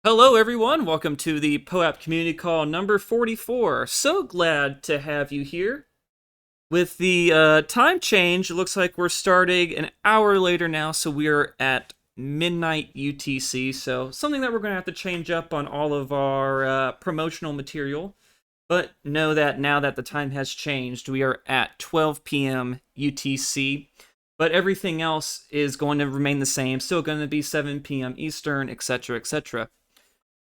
Hello, everyone. Welcome to the POAP Community Call number 44. So glad to have you here. With the time change, it looks like we're starting an hour later now, so we're at midnight UTC. So something that we're going to have to change up on all of our promotional material. But know that now that the time has changed, we are at 12 p.m. UTC. But everything else is going to remain the same, still going to be 7 p.m. Eastern, etc., etc.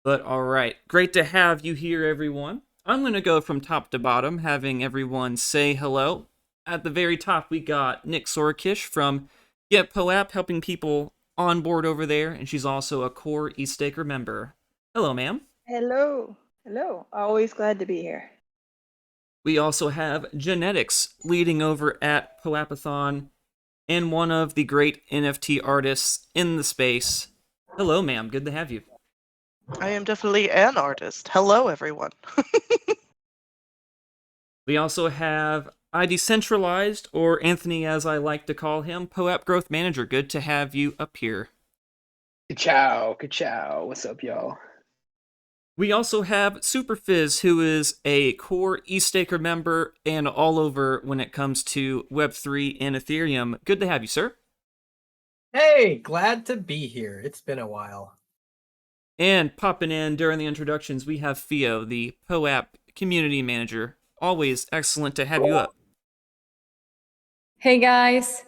But all right, great to have you here, everyone. I'm going to go from top to bottom, having everyone say hello. At the very top, we got Nixorokish from Get POAP, helping people on board over there, and she's also a core eStaker member. Hello, ma'am. Hello. Hello. Always glad to be here. We also have JENetics leading over at POAPathon and one of the great NFT artists in the space. Hello, ma'am. Good to have you. I am definitely an artist. Hello, everyone. We also have iDecentralized, or Anthony as I like to call him, POAP Growth Manager. Good to have you up here. Ka-chow, ka-chow. What's up, y'all? We also have Superphiz, who is a core eStaker member and all over when it comes to Web3 and Ethereum. Good to have you, sir. Hey, glad to be here. It's been a while. And popping in during the introductions, we have Fiore, the POAP Community Manager. Always excellent to have you up. Hey guys.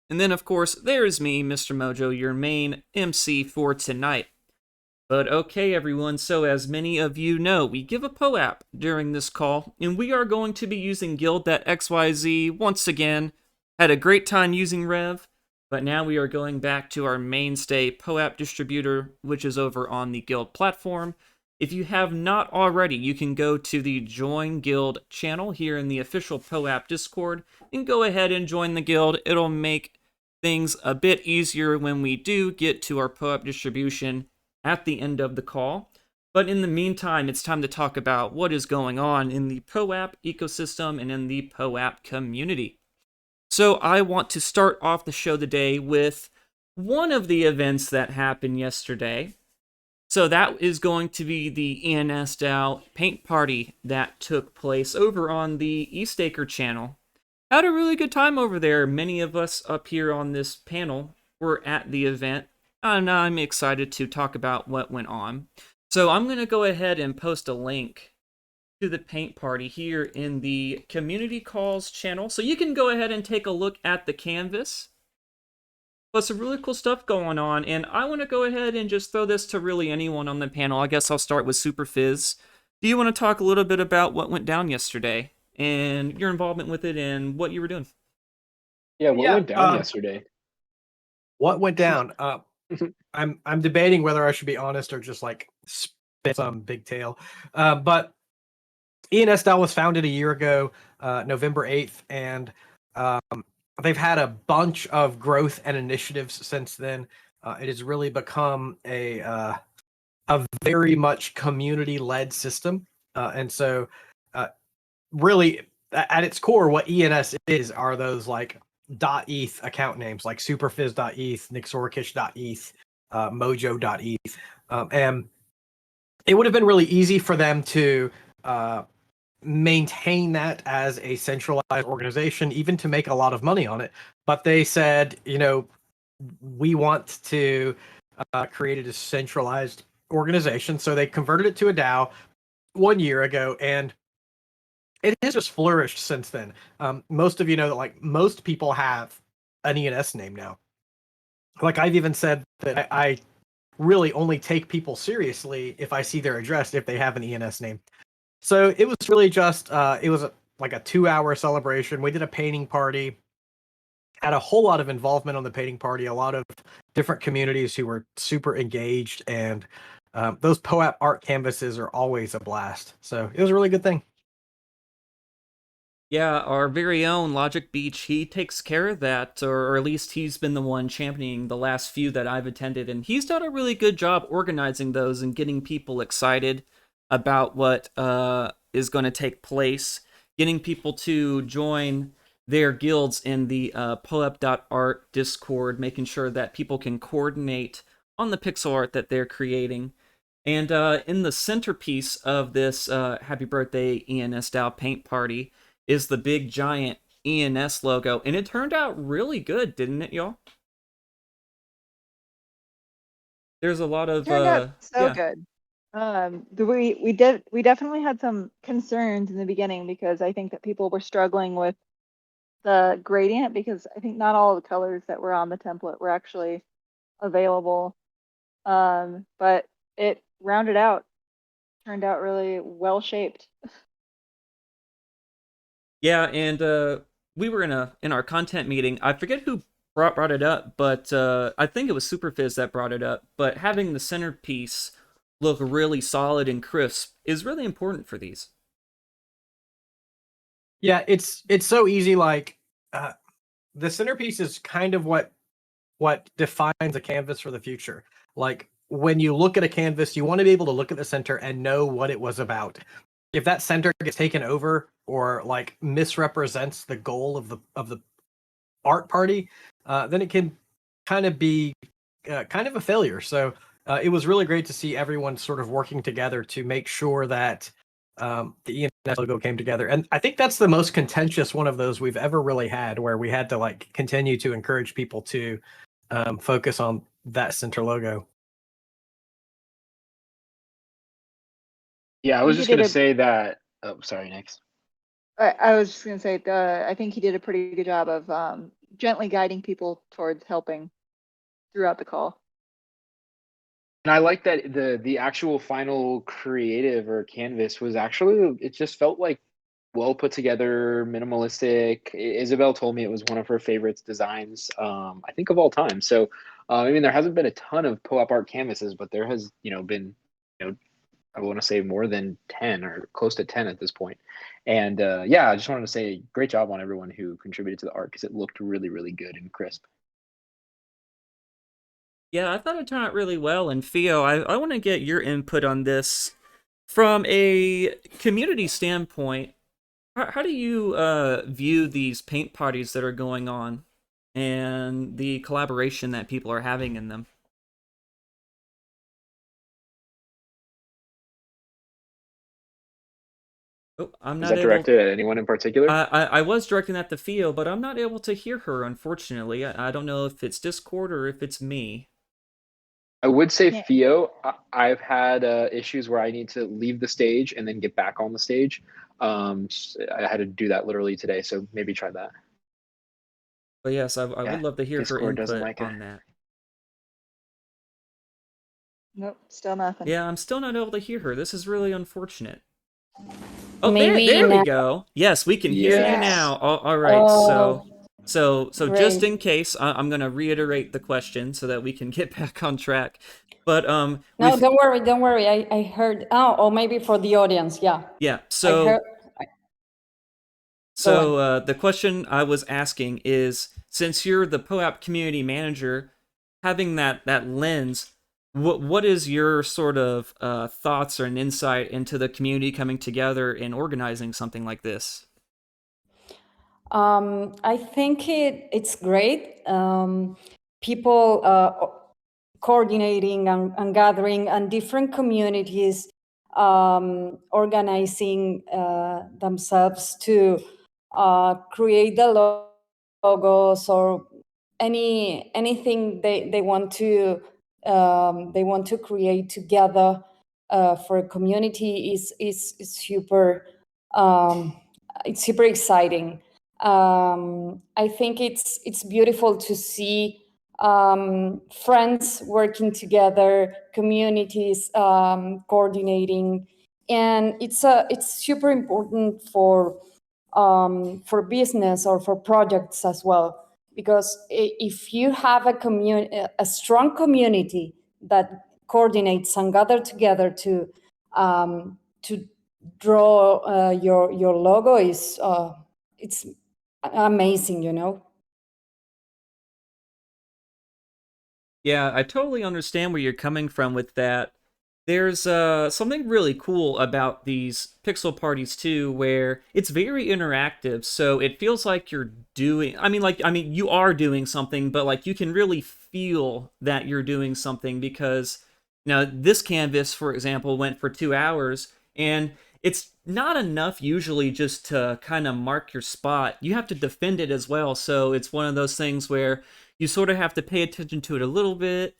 And then, of course, there's me, Mr. Mojo, your main MC for tonight. But okay, everyone, so as many of you know, we give a POAP during this call, and we are going to be using Guild.xyz once again. Had a great time using Rev, but now we are going back to our mainstay POAP distributor, which is over on the Guild platform. If you have not already, you can go to the Join Guild channel here in the official POAP Discord and go ahead and join the Guild. It'll make things a bit easier when we do get to our POAP distribution at the end of the call. But in the meantime, it's time to talk about what is going on in the POAP ecosystem and in the POAP community. So I want to start off the show today with one of the events that happened yesterday. So that is going to be the ENS DAO paint party that took place over on the eStaker channel. Had a really good time over there. Many of us up here on this panel were at the event, and I'm excited to talk about what went on. So I'm going to go ahead and post a link to the paint party here in the Community Calls channel, so you can go ahead and take a look at the canvas. But some really cool stuff going on, and I want to go ahead and just throw this to really anyone on the panel. I guess I'll start with Superphiz. Do you want to talk a little bit about what went down yesterday and your involvement with it and what you were doing? Yeah, what Yeah, went down yesterday? What went down? I'm debating whether I should be honest or just like spit some big tail. But ENS DAO was founded a year ago, November 8th, and they've had a bunch of growth and initiatives since then. It has really become a very much community-led system, and so really at its core, what ENS is are those like .eth account names like Superphiz.eth, Nixorokish.eth, Mojo.eth, and it would have been really easy for them to maintain that as a centralized organization, even to make a lot of money on it. But they said, we want to create a decentralized organization. So they converted it to a DAO 1 year ago, and it has just flourished since then. Most of you know that like most people have an ENS name now. Like I've even said that I really only take people seriously if I see their address if they have an ENS name. So it was really just it was like a 2-hour celebration. We did a painting party, had a whole lot of involvement on the painting party, a lot of different communities who were super engaged, and those POAP art canvases are always a blast. So it was a really good thing. Yeah, our very own Logic Beach, he takes care of that, or at least he's been the one championing the last few that I've attended, and he's done a really good job organizing those and getting people excited about what is going to take place, getting people to join their guilds in the POAP.art Discord, making sure that people can coordinate on the pixel art that they're creating. And in the centerpiece of this Happy Birthday ENS style paint party is the big giant ENS logo, and it turned out really good, didn't it, y'all? There's a lot of Turned out so yeah. good. We definitely had some concerns in the beginning because I think that people were struggling with the gradient because I think not all the colors that were on the template were actually available. But it rounded out, turned out really well shaped. Yeah, and we were in our content meeting. I forget who brought it up, but I think it was Superphiz that brought it up. But having the centerpiece look really solid and crisp is really important for these. Yeah, it's so easy. Like the centerpiece is kind of what defines a canvas for the future. Like when you look at a canvas, you want to be able to look at the center and know what it was about. If that center gets taken over or like misrepresents the goal of the art party, then it can kind of be kind of a failure. So it was really great to see everyone sort of working together to make sure that the ENS logo came together. And I think that's the most contentious one of those we've ever really had, where we had to like continue to encourage people to focus on that center logo. Yeah, I I was think just he did gonna a say that. Oh, sorry, next. I was just gonna say, I think he did a pretty good job of gently guiding people towards helping throughout the call. And I like that the actual final creative or canvas was actually, it just felt like well put together, minimalistic. Isabel told me it was one of her favorites designs, I think of all time. So I mean, there hasn't been a ton of POAP art canvases, but there has, been, I want to say more than 10 or close to 10 at this point. And yeah, I just wanted to say great job on everyone who contributed to the art because it looked really, really good and crisp. Yeah, I thought it turned out really well. And Theo, I want to get your input on this from a community standpoint. How do you view these paint parties that are going on and the collaboration that people are having in them? Oh, I'm Is not that able. directed at anyone in particular? I was directing that to Theo, but I'm not able to hear her, unfortunately. I don't know if it's Discord or if it's me. I would say Yeah. Theo, I've had issues where I need to leave the stage and then get back on the stage. I had to do that literally today, so maybe try that. But yes, I Yeah, would love to hear her Discord doesn't input like it. on that. Nope, still nothing. Yeah, I'm still not able to hear her. This is really unfortunate. Oh, Maybe there we now. go. Yes, we can hear you Yes. now. All right. Oh, So just great. in case, I'm gonna reiterate the question so that we can get back on track. But No, we've don't worry. I heard. Oh, or maybe for the audience. Yeah, yeah. I heard. Go So on. the question I was asking is, since you're the POAP Community Manager, having that lens, what is your sort of thoughts or an insight into the community coming together and organizing something like this? I think it's great. People coordinating and gathering, and different communities organizing themselves to create the logos or anything they want to create together for a community is super. It's super exciting. I think it's beautiful to see friends working together, communities coordinating, and it's super important for business or for projects as well. Because if you have a strong community that coordinates and gather together to draw your logo, it's amazing, you know. Yeah, I totally understand where you're coming from with that. there's something really cool about these pixel parties too, where it's very interactive. So it feels like you're doing. You are doing something, but like you can really feel that you're doing something because this canvas, for example, went for 2 hours, and it's not enough usually just to kind of mark your spot. You have to defend it as well. So it's one of those things where you sort of have to pay attention to it a little bit.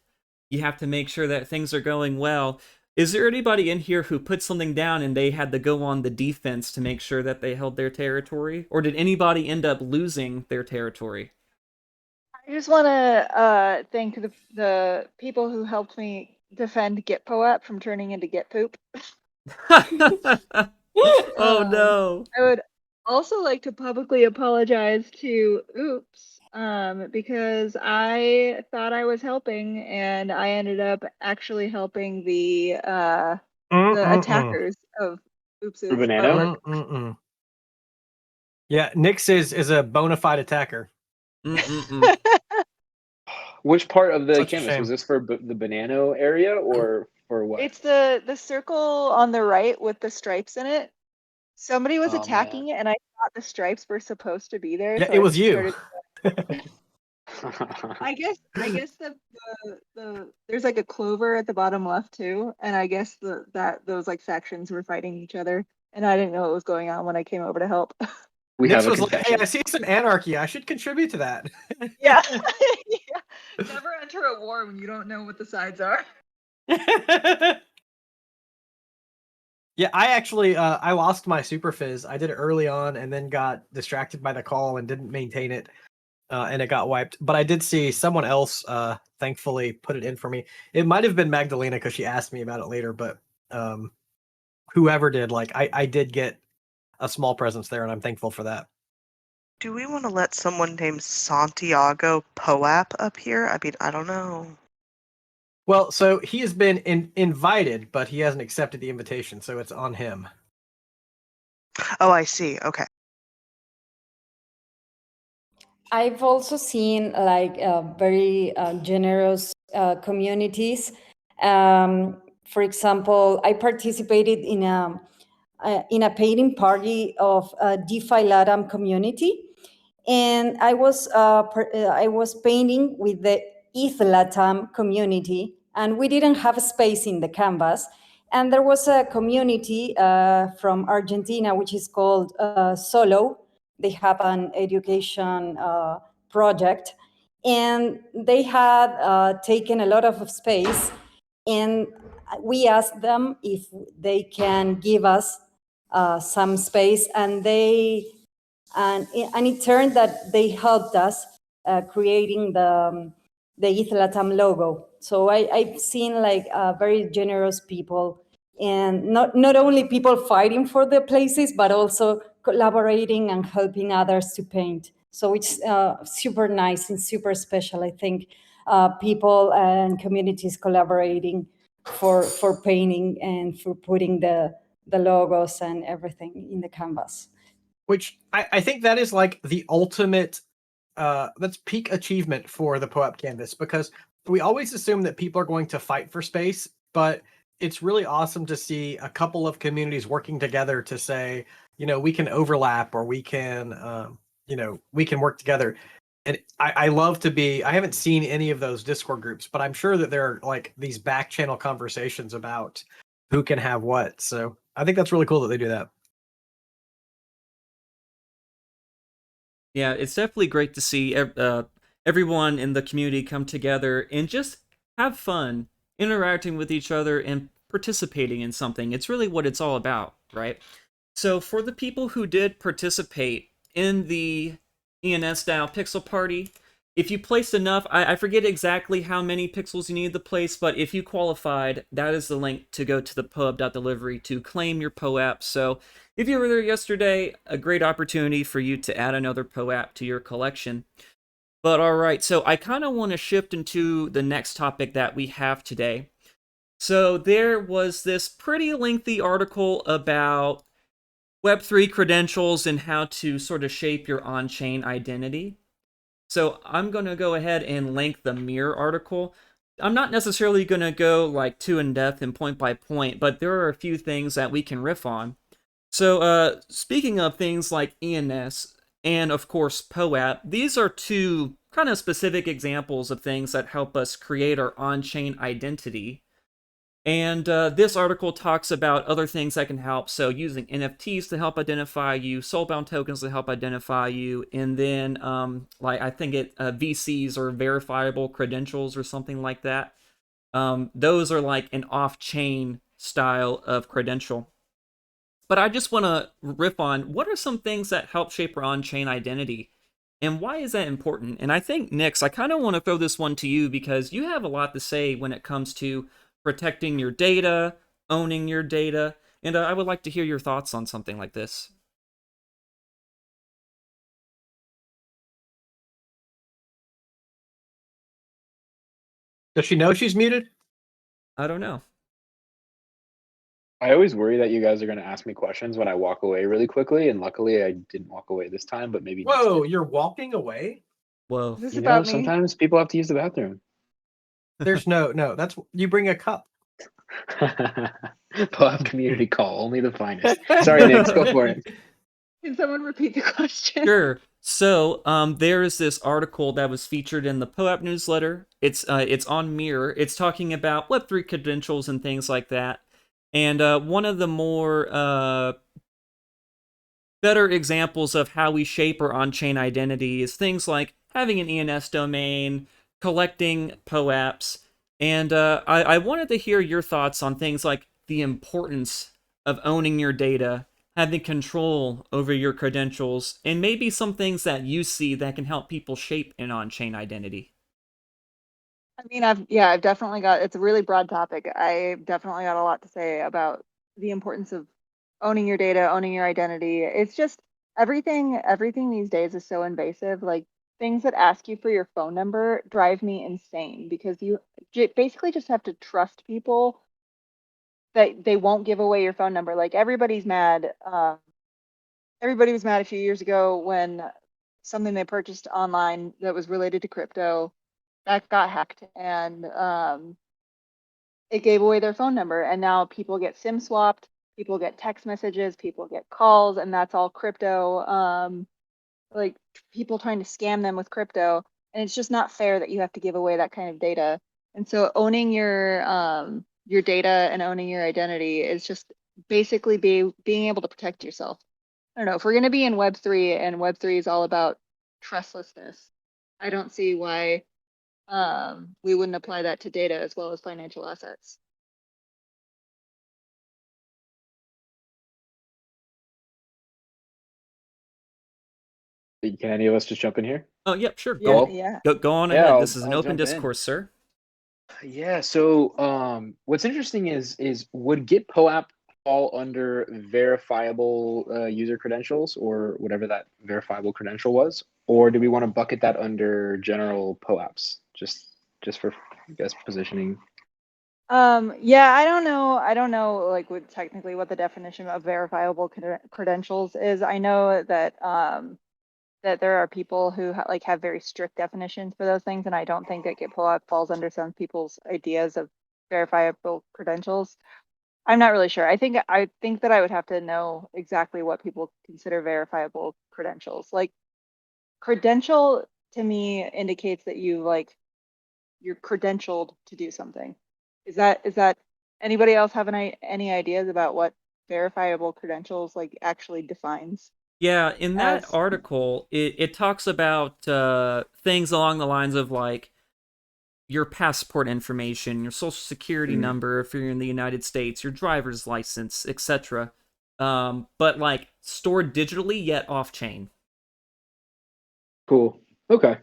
You have to make sure that things are going well. Is there anybody in here who put something down and they had to go on the defense to make sure that they held their territory? Or did anybody end up losing their territory? I just want to thank the people who helped me defend Git POAP from turning into Git poop. Oh no. I would also like to publicly apologize to Oops, because I thought I was helping and I ended up actually helping the attackers of Oops's Banana? artwork. Yeah, Nix is a bona fide attacker. Which part of the Such a canvas shame. was this for? The banana area or for what? It's the circle on the right with the stripes in it. Somebody was Oh, attacking it, and I thought the stripes were supposed to be there. Yeah, so it I was you. I guess the there's like a clover at the bottom left too, and I guess those like factions were fighting each other, and I didn't know what was going on when I came over to help. We Nix have a was like, "Hey, confession. I see some anarchy. I should contribute to that." Yeah. Yeah. Never enter a war when you don't know what the sides are. Yeah, I actually I lost my Superphiz. I did it early on and then got distracted by the call and didn't maintain it, and it got wiped. But I did see someone else, thankfully, put it in for me. It might have been Magdalena because she asked me about it later. But whoever did, like, I did get a small presence there, and I'm thankful for that. Do we want to let someone named Santiago POAP up here? I mean, I don't know. Well, so he has been invited, but he hasn't accepted the invitation, so it's on him. Oh, I see. Okay. I've also seen like very generous communities. For example, I participated in a painting party of a DeFi Latam community, and I was painting with the ETH Latam community, and we didn't have a space in the canvas. And there was a community from Argentina, which is called Solo. They have an education project, and they had taken a lot of space, and we asked them if they can give us some space, and it turned that they helped us creating the ETH Latam logo. So I've seen like very generous people, and not only people fighting for the places, but also collaborating and helping others to paint. So it's super nice and super special. I think people and communities collaborating for painting and for putting the logos and everything in the canvas. Which I think that is like the ultimate, that's peak achievement for the POAP canvas, because we always assume that people are going to fight for space, but it's really awesome to see a couple of communities working together to say, we can overlap, or we can, we can work together. And I love to be, I haven't seen any of those Discord groups, but I'm sure that there are like these back channel conversations about who can have what. So I think that's really cool that they do that. Yeah, it's definitely great to see everyone in the community come together and just have fun interacting with each other and participating in something. It's really what it's all about, right? So for the people who did participate in the ENS style pixel party, if you placed enough, I forget exactly how many pixels you needed to place, but if you qualified, that is the link to go to the POAP.delivery to claim your POAP. So if you were there yesterday, a great opportunity for you to add another POAP to your collection. But all right, so I kind of want to shift into the next topic that we have today. So there was this pretty lengthy article about Web3 credentials and how to sort of shape your on-chain identity. So I'm going to go ahead and link the Mirror article. I'm not necessarily going to go like too in depth and point by point, but there are a few things that we can riff on. So, speaking of things like ENS and of course POAP, these are two kind of specific examples of things that help us create our on-chain identity. And this article talks about other things that can help. So using NFTs to help identify you, soulbound tokens to help identify you, and then like I think VCs or verifiable credentials or something like that. Those are like an off-chain style of credential. But I just want to riff on what are some things that help shape our on-chain identity, and why is that important? And I think, Nix, I kind of want to throw this one to you because you have a lot to say when it comes to protecting your data, owning your data, and I would like to hear your thoughts on something like this. Does she know she's muted? I don't know. I always worry that you guys are going to ask me questions when I walk away really quickly, and luckily I didn't walk away this time, but maybe next Whoa, time. you're walking away? Whoa. Is this You know, about me? sometimes people have to use the bathroom. There's no, that's, you bring a cup. POAP Community Call, only the finest. Sorry, Nix, go for it. Can someone repeat the question? Sure. So, there is this article that was featured in the POAP newsletter. It's on Mirror. It's talking about Web3 credentials and things like that. And one of the more better examples of how we shape our on-chain identity is things like having an ENS domain, collecting POAPs, and I wanted to hear your thoughts on things like the importance of owning your data, having control over your credentials, and maybe some things that you see that can help people shape an on-chain identity. I mean, I've definitely got, it's a really broad topic. I've definitely got a lot to say about the importance of owning your data, owning your identity. It's just everything these days is so invasive. Like things that ask you for your phone number drive me insane because you basically just have to trust people that they won't give away your phone number. Like everybody's mad. Everybody was mad a few years ago when something they purchased online that was related to crypto that got hacked, and it gave away their phone number, and now people get SIM swapped, people get text messages, people get calls, and that's all crypto. Like people trying to scam them with crypto, and it's just not fair that you have to give away that kind of data. And so owning your data and owning your identity is just basically being able to protect yourself. I don't know, if we're going to be in Web3 and Web3 is all about trustlessness, I don't see why we wouldn't apply that to data as well as financial assets. Can any of us just jump in here? Oh, yep, sure. Yeah, Cool. yeah. Go on Yeah, ahead. This is an I'll open jump in. discourse, sir. Yeah, so what's interesting is would Git POAP fall under verifiable user credentials or whatever that verifiable credential was, or do we want to bucket that under general POAPs just for, I guess, positioning? Yeah, I don't know like what technically what the definition of verifiable credentials is. I know that that there are people who like have very strict definitions for those things, and I don't think that Git POAP falls under some people's ideas of verifiable credentials. I'm not really sure. I think that I would have to know exactly what people consider verifiable credentials. Like credential to me indicates that you're credentialed to do something. Is that anybody else have any ideas about what verifiable credentials like actually defines? Yeah, in that As article, it talks about things along the lines of like your passport information, your social security Mm. number if you're in the United States, your driver's license, etc. But like stored digitally yet off chain. Cool. Okay.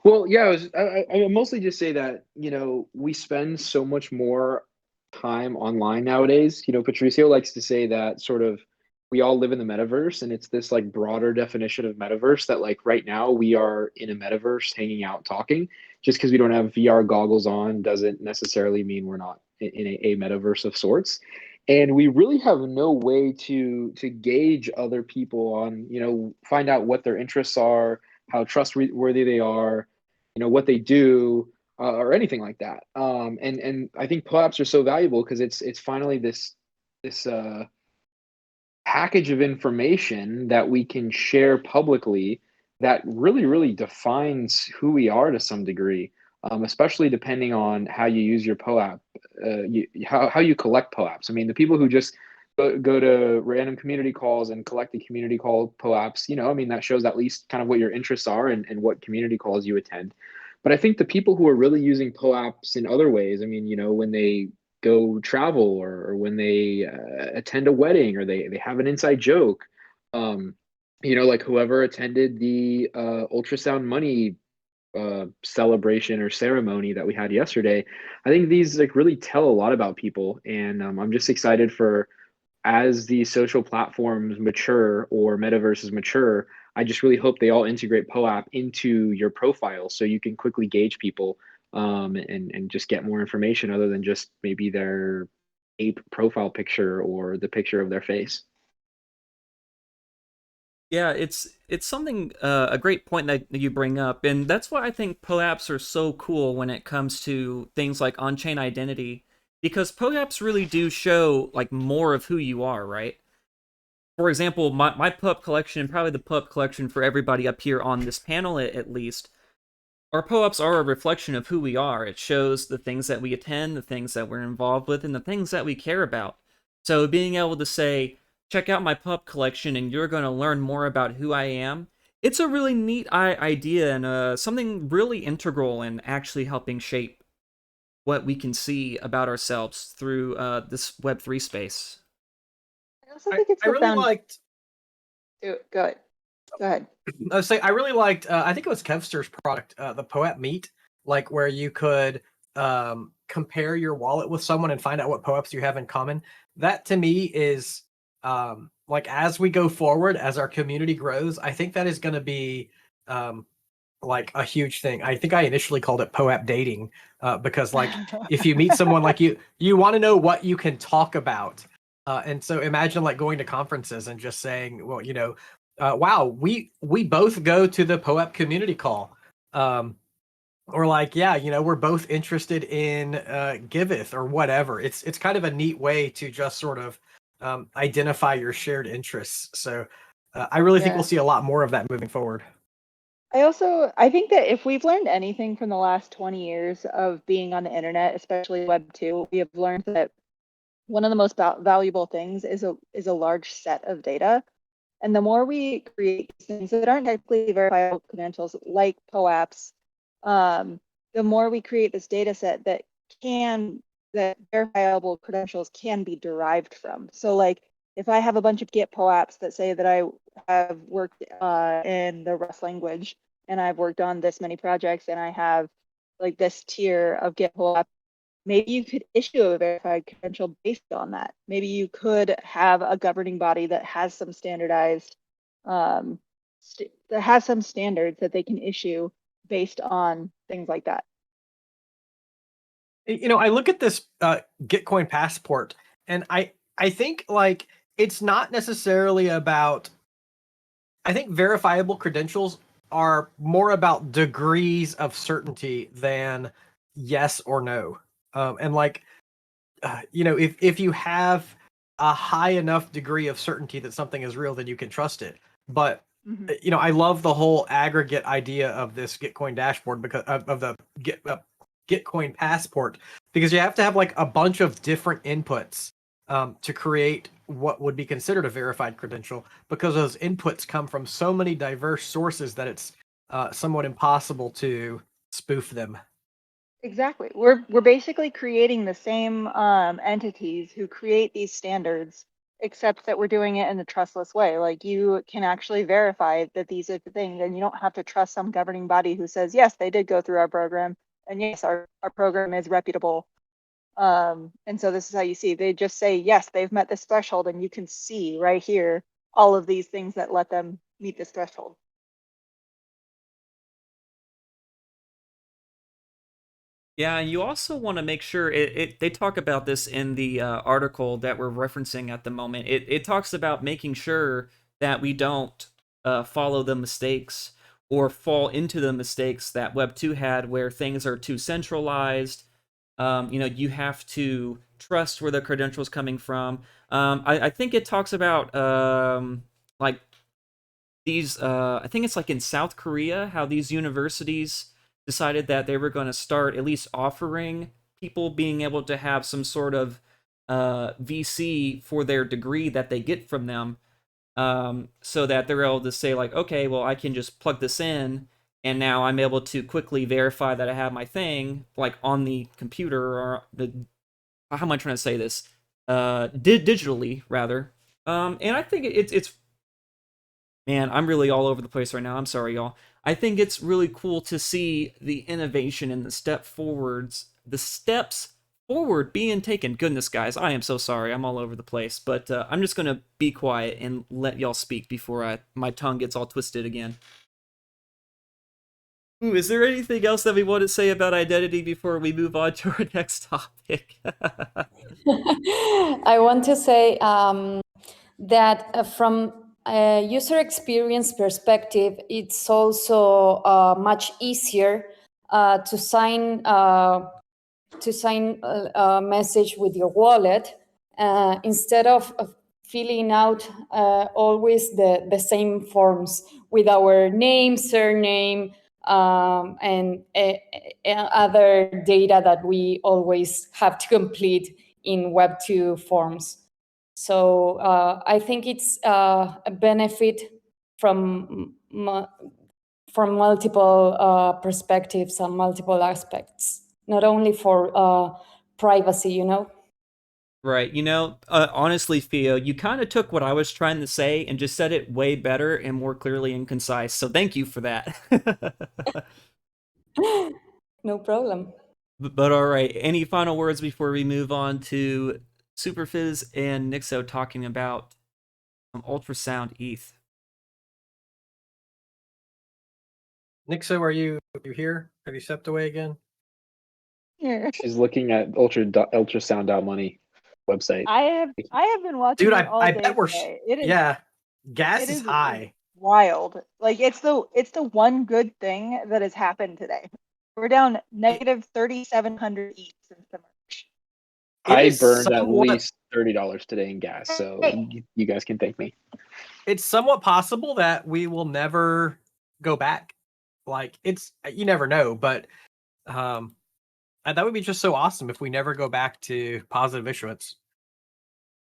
Well, yeah, I mostly just say that, you know, we spend so much more time online nowadays. You know, Patricio likes to say that sort of we all live in the metaverse, and it's this like broader definition of metaverse that like right now we are in a metaverse hanging out talking. Just because we don't have VR goggles on doesn't necessarily mean we're not in a metaverse of sorts. And we really have no way to gauge other people on, you know, find out what their interests are, how trustworthy they are, you know, what they do, or anything like that. And I think POAPs are so valuable because it's finally this package of information that we can share publicly that really defines who we are to some degree, especially depending on how you use your POAP, how you collect POAPs. I mean, the people who just go to random community calls and collect the community call POAPs, I mean, that shows at least kind of what your interests are and what community calls you attend. But I think the people who are really using POAPs in other ways, I mean, when they go travel or when they attend a wedding or they have an inside joke, like whoever attended the ultrasound money celebration or ceremony that we had yesterday, I think these like really tell a lot about people. And I'm just excited for as these social platforms mature or metaverses mature, I just really hope they all integrate POAP into your profile so you can quickly gauge people, and just get more information other than just maybe their ape profile picture or the picture of their face. Yeah, it's something a great point that you bring up, and that's why I think POAPs are so cool when it comes to things like on-chain identity, because POAPs really do show like more of who you are, right? For example, my POAP collection, and probably the POAP collection for everybody up here on this panel at least, our POAPs are a reflection of who we are. It shows the things that we attend, the things that we're involved with, and the things that we care about. So being able to say, check out my POAP collection and you're going to learn more about who I am, it's a really neat idea and something really integral in actually helping shape what we can see about ourselves through this Web3 space. I also think it's I really profound. liked. Go ahead. Go ahead. I was saying I really liked. I think it was Kevster's product, the POAP Meet, like where you could compare your wallet with someone and find out what POAPs you have in common. That to me is like as we go forward, as our community grows, I think that is going to be like a huge thing. I think I initially called it POAP dating because like if you meet someone like you want to know what you can talk about. And so imagine like going to conferences and just saying, well, wow, we both go to the POAP community call. Or like, yeah, we're both interested in Giveth or whatever. It's kind of a neat way to just sort of identify your shared interests. So I really think Yeah. we'll see a lot more of that moving forward. I think that if we've learned anything from the last 20 years of being on the internet, especially Web 2, we have learned that one of the most valuable things is a large set of data. And the more we create things that aren't technically verifiable credentials like POAPs, the more we create this data set that verifiable credentials can be derived from. So like if I have a bunch of Git POAPs that say that I have worked in the Rust language and I've worked on this many projects and I have like this tier of Git POAP, maybe you could issue a verified credential based on that. Maybe you could have a governing body that has some standardized, that has some standards that they can issue based on things like that. I look at this Gitcoin passport, and I think like it's not necessarily about. I think verifiable credentials are more about degrees of certainty than yes or no. And like, if you have a high enough degree of certainty that something is real, then you can trust it. But I love the whole aggregate idea of this Gitcoin dashboard because of the Gitcoin passport, because you have to have like a bunch of different inputs to create what would be considered a verified credential, because those inputs come from so many diverse sources that it's somewhat impossible to spoof them. Exactly. We're basically creating the same entities who create these standards, except that we're doing it in a trustless way. Like you can actually verify that these are the things, and you don't have to trust some governing body who says, yes, they did go through our program, and yes, our program is reputable. And so this is how you see, they just say, yes, they've met this threshold, and you can see right here all of these things that let them meet this threshold. Yeah, and you also want to make sure they talk about this in the article that we're referencing at the moment. It talks about making sure that we don't follow the mistakes or fall into the mistakes that Web 2 had, where things are too centralized. You have to trust where the credentials coming from. I think it talks about like these. I think it's like in South Korea how these universities decided that they were going to start at least offering people being able to have some sort of VC for their degree that they get from them, so that they're able to say like, okay, well, I can just plug this in, and now I'm able to quickly verify that I have my thing like on the computer, or the, how am I trying to say this? Digitally rather. And I think it's man, I'm really all over the place right now. I'm sorry, y'all. I think it's really cool to see the innovation and the steps forward being taken. Goodness, guys, I am so sorry. I'm all over the place, but I'm just gonna be quiet and let y'all speak before my tongue gets all twisted again. Ooh, is there anything else that we want to say about identity before we move on to our next topic? I want to say that from a user experience perspective, it's also much easier to sign a message with your wallet instead of filling out always the same forms with our name, surname, and other data that we always have to complete in Web 2 forms. So I think it's a benefit from multiple perspectives and multiple aspects, not only for privacy, Right. Honestly, Theo, you kind of took what I was trying to say and just said it way better and more clearly and concise. So thank you for that. No problem. But all right, any final words before we move on to Superphiz and Nixo talking about ultrasound ETH? Nixo, are you here? Have you stepped away again? Here. She's looking at ultrasound.money website. I have been watching Dude, it all I day bet we're today. It is yeah. Gas it is is high. wild. Like it's the one good thing that has happened today. We're down negative 3,700 ETH since the merge. I is burned at somewhat- least $30 today in gas, so you guys can thank me. It's somewhat possible that we will never go back. Like you never know, but that would be just so awesome if we never go back to positive issuance.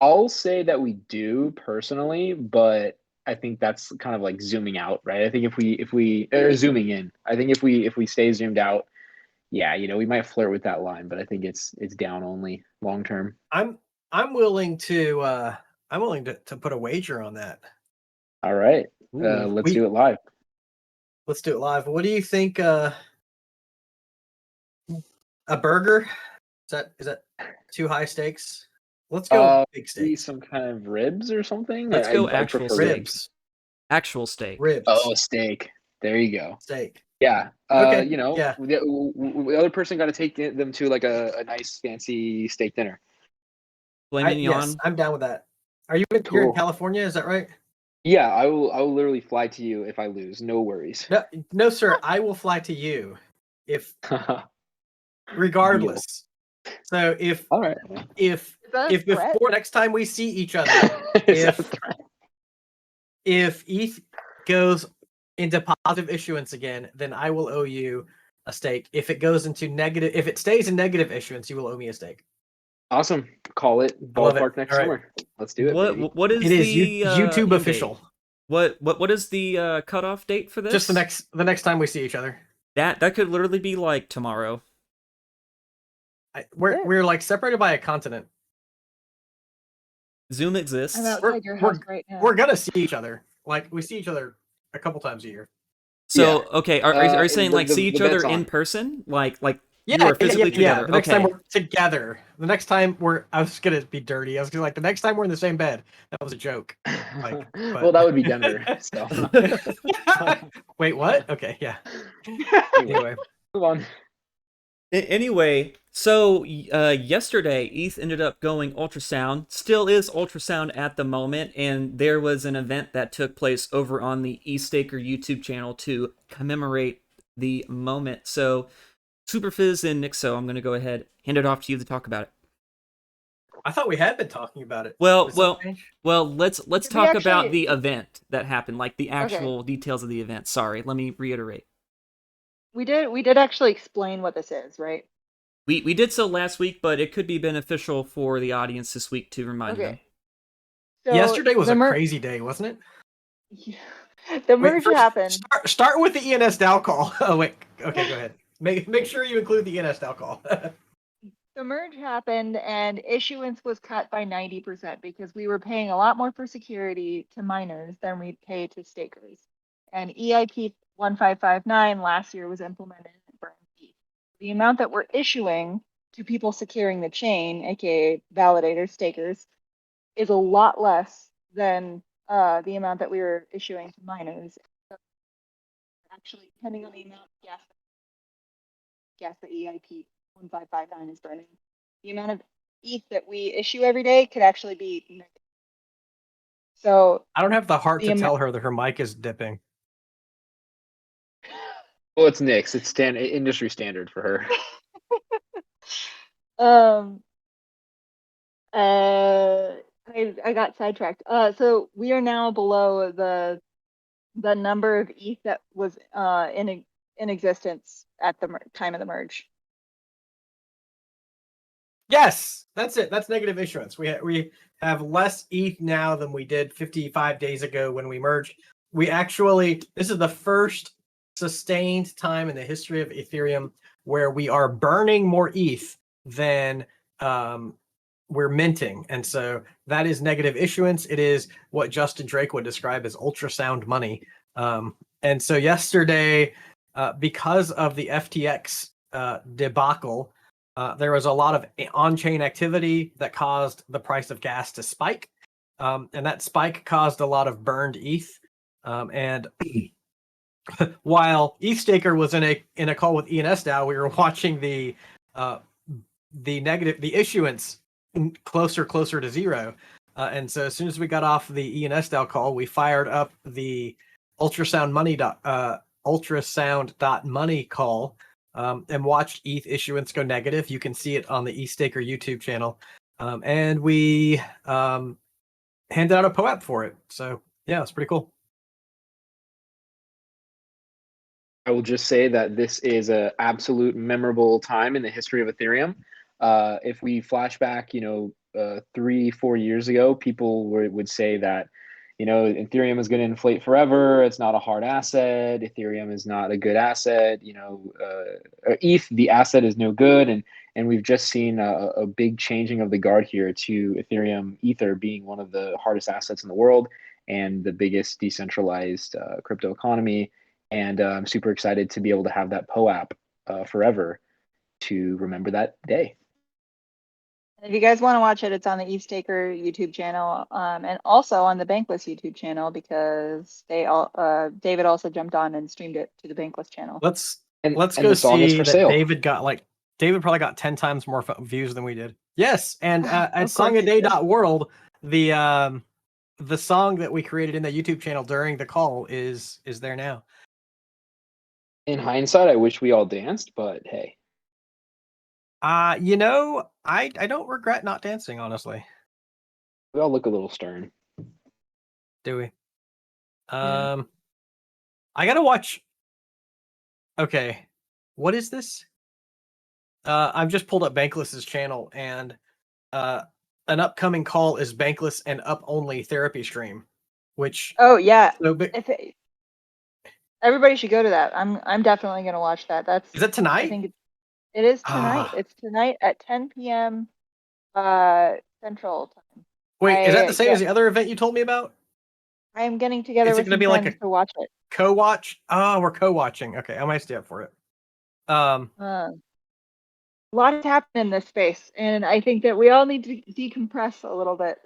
I'll say that we do personally, but I think that's kind of like zooming out, right? I think if we or zooming in, I think if we stay zoomed out, yeah, we might flirt with that line, but I think it's down only long term. I'm willing to put a wager on that. All right, Ooh, let's do it live. Let's do it live. What do you think? A burger? Is that too high stakes? Let's go big Maybe steak. some kind of ribs or something. Let's go I actual prefer steak. Ribs. Actual steak. Ribs. Oh, steak. There you go. Steak. Yeah. Okay, Yeah. The other person got to take them to like a nice fancy steak dinner. Yes, I'm down with that. Are you you're in Cool. California? Is that right? Yeah, I will literally fly to you if I lose. No worries. No, sir. I will fly to you if regardless. So All right. if Is that a threat? before next time we see each other, Is that a threat? if ETH goes into positive issuance again, then I will owe you a stake. If it goes into negative, if it stays in negative issuance, you will owe me a stake. Awesome. Call it love it. ballpark next All right. summer. Let's do it. Baby. What is It is the YouTube end official. date? What is the cutoff date for this? Just the next time we see each other. That could literally be like tomorrow. We're like separated by a continent. Zoom exists. I'm outside your house right now. We're gonna see each other. Like we see each other a couple times a year. So okay, are you saying like the see each bet's other in on. person? Like you Yeah, are physically together. The next okay. time we're together. The next time I was gonna be dirty. I was gonna like the next time we're in the same bed. That was a joke. Well, that would be Denver. So Wait, what? Okay, yeah. anyway, Anyway. move on. Anyway, so yesterday, ETH ended up going ultrasound. Still is ultrasound at the moment, and there was an event that took place over on the eStaker YouTube channel to commemorate the moment. So, Superphiz and Nixo, I'm going to go ahead hand it off to you to talk about it. I thought we had been talking about it. Well, Did something change? let's Did we talk about actually- the event that happened, like the actual details of the event. Sorry, let me reiterate. We did actually explain what this is, right? We did so last week, but it could be beneficial for the audience this week to remind them. Okay. So Yesterday was the a crazy day, wasn't it? The Wait, merge first, happened. Start with the ENS DAO call. Oh wait. Okay, go ahead. Make sure you include the ENS DAO call. The merge happened and issuance was cut by 90% because we were paying a lot more for security to miners than we pay to stakers. And EIP 1559 last year was implemented for MP. The amount that we're issuing to people securing the chain, aka validators, stakers, is a lot less than the amount that we were issuing to miners. Actually, depending on the amount of gas that EIP 1559 is burning, the amount of ETH that we issue every day could actually be negative. So I don't have the heart The to ama- tell her that her mic is dipping. Well, it's Nix. It's industry standard for her. I got sidetracked. So we are now below the number of ETH that was in existence at the time of the merge. Yes, that's it. That's negative issuance. We have less ETH now than we did 55 days ago when we merged. This is the first sustained time in the history of Ethereum where we are burning more ETH than we're minting. And so that is negative issuance. It is what Justin Drake would describe as ultrasound money. And so yesterday, because of the FTX debacle, there was a lot of on-chain activity that caused the price of gas to spike. And that spike caused a lot of burned ETH. And while ETHstaker was in a call with ENS DAO, we were watching the issuance closer to zero. And so as soon as we got off the ENS DAO call, we fired up the ultrasound.money call and watched ETH issuance go negative. You can see it on the ETHstaker YouTube channel. And we handed out a POAP for it. So yeah, it's pretty cool. I will just say that this is an absolute memorable time in the history of Ethereum. If we flash back, 3-4 years ago, people would say that, Ethereum is going to inflate forever. It's not a hard asset. Ethereum is not a good asset. ETH, the asset, is no good. And we've just seen a big changing of the guard here to Ethereum Ether being one of the hardest assets in the world and the biggest decentralized crypto economy. And I'm super excited to be able to have that POAP forever to remember that day. And if you guys want to watch it, it's on the ETHstaker YouTube channel, and also on the Bankless YouTube channel because David also jumped on and streamed it to the Bankless channel. Let's And go the song is see for that sale. David probably got 10 times more views than we did. Yes, and at Of course he did. songaday.world, the song that we created in the YouTube channel during the call is there now. In hindsight, I wish we all danced, but hey. I don't regret not dancing, honestly. We all look a little stern. Do we? Yeah. I gotta watch. Okay, what is this? I've just pulled up Bankless's channel, and an upcoming call is Bankless and Up Only therapy stream, which Oh yeah, so everybody should go to that. I'm definitely gonna watch that. is it tonight? I think it is tonight. Ah. It's tonight at 10 p.m. Central time. Wait, is that the same as the other event you told me about? I am getting together Is it with gonna some be like friends a to watch it. Co-watch? Oh, we're co-watching. Okay, I might stay up for it. A lot has happened in this space, and I think that we all need to decompress a little bit.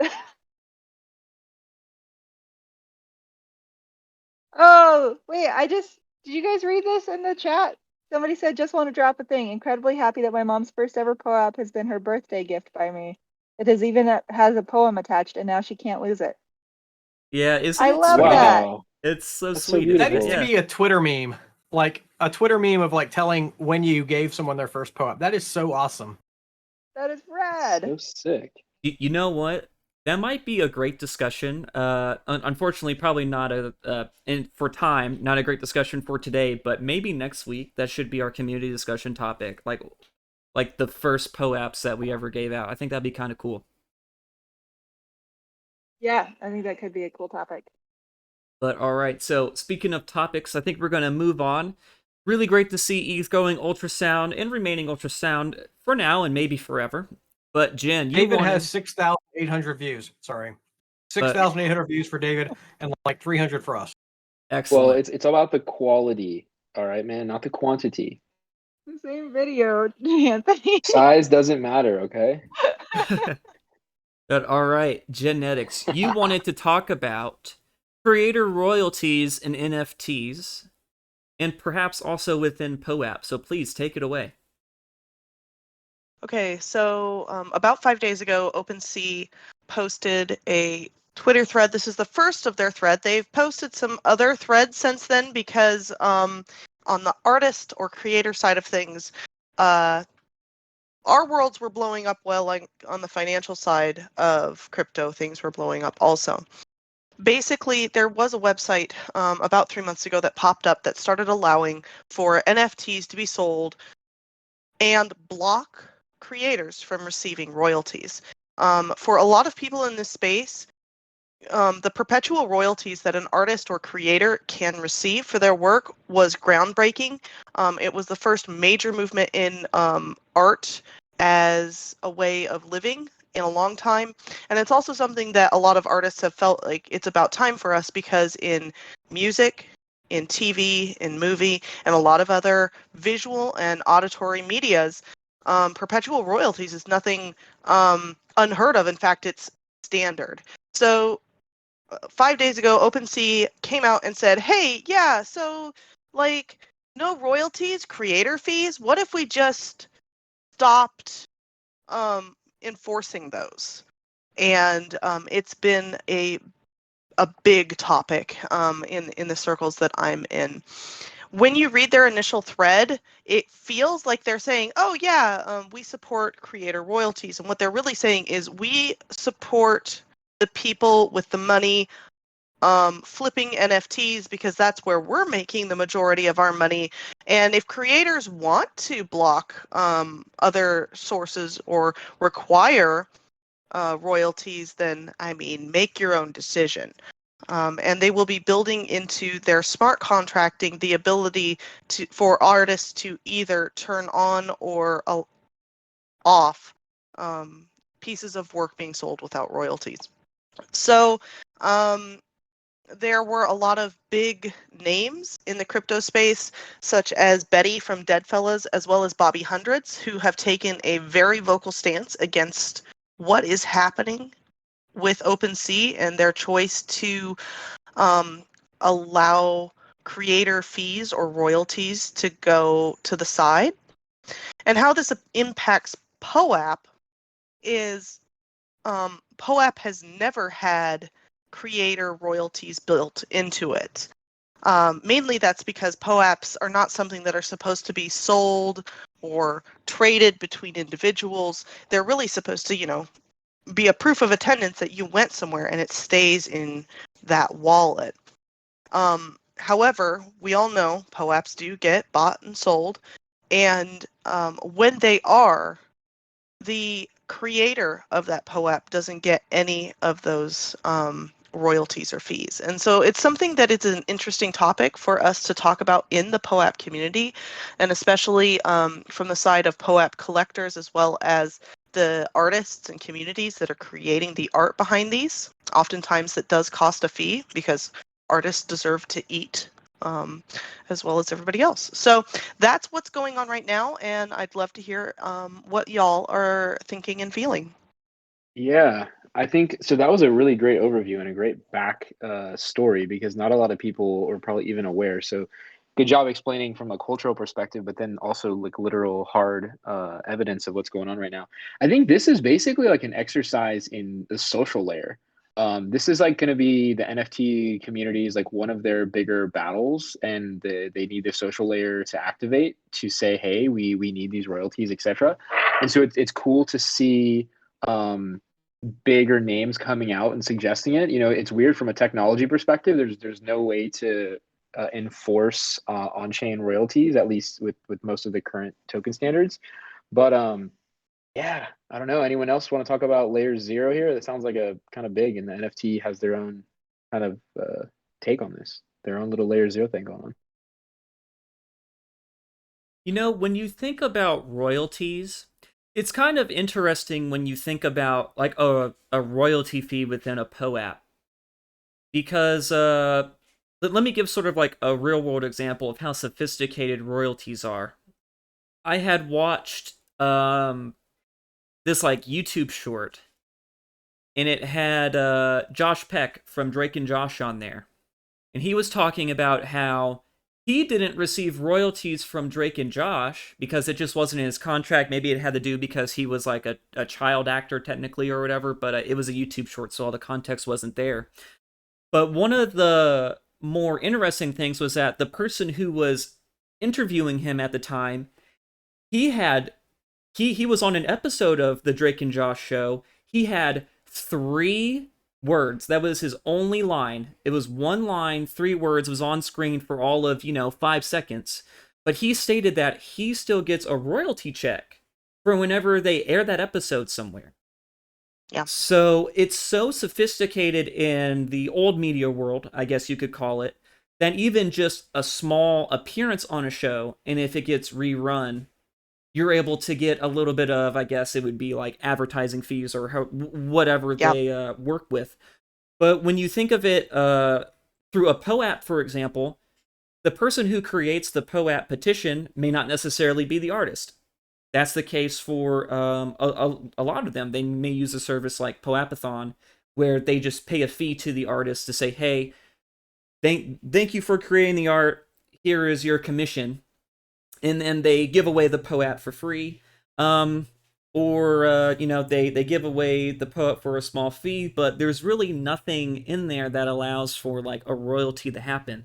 Oh, wait, did you guys read this in the chat? Somebody said, just want to drop a thing. Incredibly happy that my mom's first ever POAP has been her birthday gift by me. It has even has a poem attached, and now she can't lose it. Yeah, isn't I it love sweet? that. Wow. It's so That's so sweet, isn't That it? needs to beautiful. Yeah. be a Twitter meme, like a Twitter meme of like telling when you gave someone their first POAP. That is so awesome. That is rad. So sick. You know what? That might be a great discussion. Unfortunately, probably not for time, not a great discussion for today. But maybe next week that should be our community discussion topic, like the first POAPs that we ever gave out. I think that'd be kind of cool. Yeah, I think that could be a cool topic. But all right, so speaking of topics, I think we're gonna move on. Really great to see Eve going ultrasound and remaining ultrasound for now and maybe forever. But Jen, you David wanted, has 6,800 views. Sorry, but 6,800 views for David and like 300 for us. excellent. Well, it's about the quality, all right, man, not the quantity. The same video, Anthony. Size doesn't matter, okay? But all right, JENetics, you wanted to talk about creator royalties and NFTs, and perhaps also within POAP. So please take it away. Okay, so about 5 days ago, OpenSea posted a Twitter thread. This is the first of their thread. They've posted some other threads since then because on the artist or creator side of things, our worlds were blowing up well, like on the financial side of crypto, things were blowing up also. Basically, there was a website about 3 months ago that popped up that started allowing for NFTs to be sold and block creators from receiving royalties. For a lot of people in this space, the perpetual royalties that an artist or creator can receive for their work was groundbreaking. It was the first major movement in art as a way of living in a long time. And it's also something that a lot of artists have felt like it's about time for us, because in music, in TV, in movie, and a lot of other visual and auditory medias, perpetual royalties is nothing unheard of. In fact, it's standard. So 5 days ago, OpenSea came out and said, hey, yeah, so like no royalties, creator fees. What if we just stopped enforcing those? And it's been a big topic in the circles that I'm in. When you read their initial thread, it feels like they're saying, oh yeah, we support creator royalties. And what they're really saying is we support the people with the money flipping NFTs, because that's where we're making the majority of our money. And if creators want to block other sources or require royalties, then I mean, make your own decision. And they will be building into their smart contracting the ability for artists to either turn on or off pieces of work being sold without royalties. So there were a lot of big names in the crypto space, such as Betty from Deadfellas, as well as Bobby Hundreds, who have taken a very vocal stance against what is happening with OpenSea and their choice to allow creator fees or royalties to go to the side. And how this impacts POAP is POAP has never had creator royalties built into it. Mainly that's because POAPs are not something that are supposed to be sold or traded between individuals. They're really supposed to, be a proof of attendance that you went somewhere and it stays in that wallet. However, we all know POAPs do get bought and sold, and when they are, the creator of that POAP doesn't get any of those royalties or fees. And so it's something that is an interesting topic for us to talk about in the POAP community, and especially from the side of POAP collectors, as well as the artists and communities that are creating the art behind these. Oftentimes that does cost a fee, because artists deserve to eat as well as everybody else. So that's what's going on right now, and I'd love to hear what y'all are thinking and feeling. Yeah, I think so. That was a really great overview and a great back story, because not a lot of people are probably even aware. So good job explaining from a cultural perspective, but then also like literal hard evidence of what's going on right now. I think this is basically like an exercise in the social layer. This is like going to be the NFT communities, like one of their bigger battles, and they need the social layer to activate to say, hey, we need these royalties, etc. And so it's cool to see bigger names coming out and suggesting it. You know, it's weird from a technology perspective. There's no way to enforce on-chain royalties, at least with most of the current token standards. But yeah, I don't know. Anyone else want to talk about layer 0 here? That sounds like a kind of big, and the NFT has their own kind of take on this, their own little layer 0 thing going on. You know, when you think about royalties, it's kind of interesting when you think about like a royalty fee within a POAP. Because let me give sort of like a real world example of how sophisticated royalties are. I had watched this like YouTube short, and it had Josh Peck from Drake and Josh on there. And he was talking about how he didn't receive royalties from Drake and Josh because it just wasn't in his contract. Maybe it had to do because he was like a child actor technically or whatever, but it was a YouTube short, so all the context wasn't there. But one of the more interesting things was that the person who was interviewing him at the time, he was on an episode of the Drake and Josh show. He had 3 words. That was his only line. It was 1 line, 3 words, was on screen for all of, 5 seconds. But he stated that he still gets a royalty check for whenever they air that episode somewhere. Yeah. So it's so sophisticated in the old media world, I guess you could call it, that even just a small appearance on a show, and if it gets rerun, you're able to get a little bit of, I guess it would be like advertising fees or whatever they work with. But when you think of it through a POAP, for example, the person who creates the POAP petition may not necessarily be the artist. That's the case for a lot of them. They may use a service like POAPathon, where they just pay a fee to the artist to say, hey, thank you for creating the art. Here is your commission. And then they give away the POAP for free. Or they give away the POAP for a small fee, but there's really nothing in there that allows for like a royalty to happen.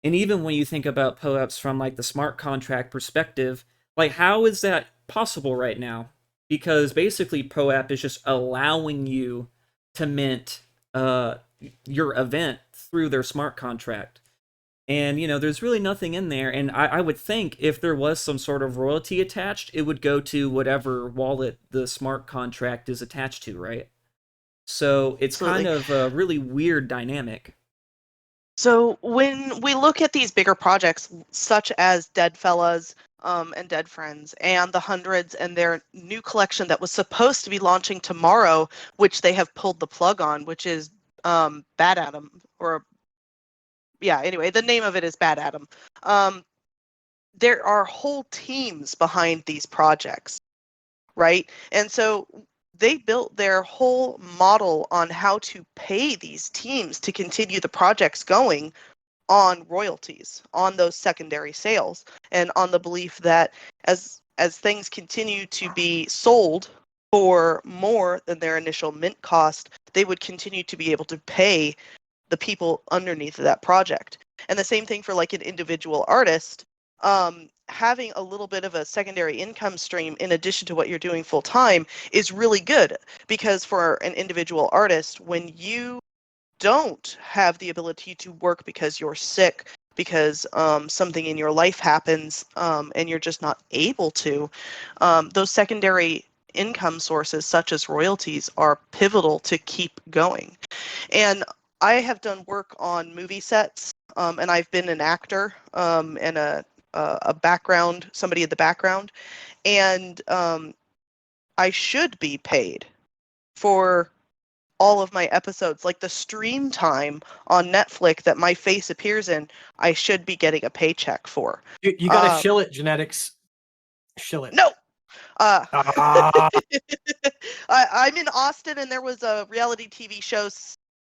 And even when you think about POAPs from like the smart contract perspective, like how is that possible right now? Because basically POAP is just allowing you to mint your event through their smart contract. And, there's really nothing in there. And I would think if there was some sort of royalty attached, it would go to whatever wallet the smart contract is attached to, right? So it's Absolutely. kind of a really weird dynamic. So when we look at these bigger projects, such as Dead Fellas and Dead Friends and the Hundreds and their new collection that was supposed to be launching tomorrow, which they have pulled the plug on, which is Bad Adam, anyway, the name of it is Bad Adam. There are whole teams behind these projects, right? And so they built their whole model on how to pay these teams to continue the projects going on royalties, on those secondary sales, and on the belief that as things continue to be sold for more than their initial mint cost, they would continue to be able to pay the people underneath that project. And the same thing for like an individual artist, having a little bit of a secondary income stream in addition to what you're doing full time is really good, because for an individual artist, when you don't have the ability to work because you're sick, because something in your life happens and you're just not able to, those secondary income sources such as royalties are pivotal to keep going. And I have done work on movie sets, and I've been an actor and a background, somebody in the background, and I should be paid for all of my episodes. Like the stream time on Netflix that my face appears in, I should be getting a paycheck for. You gotta shill it, JENetics. Shill it. No! Ah. I'm in Austin, and there was a reality TV show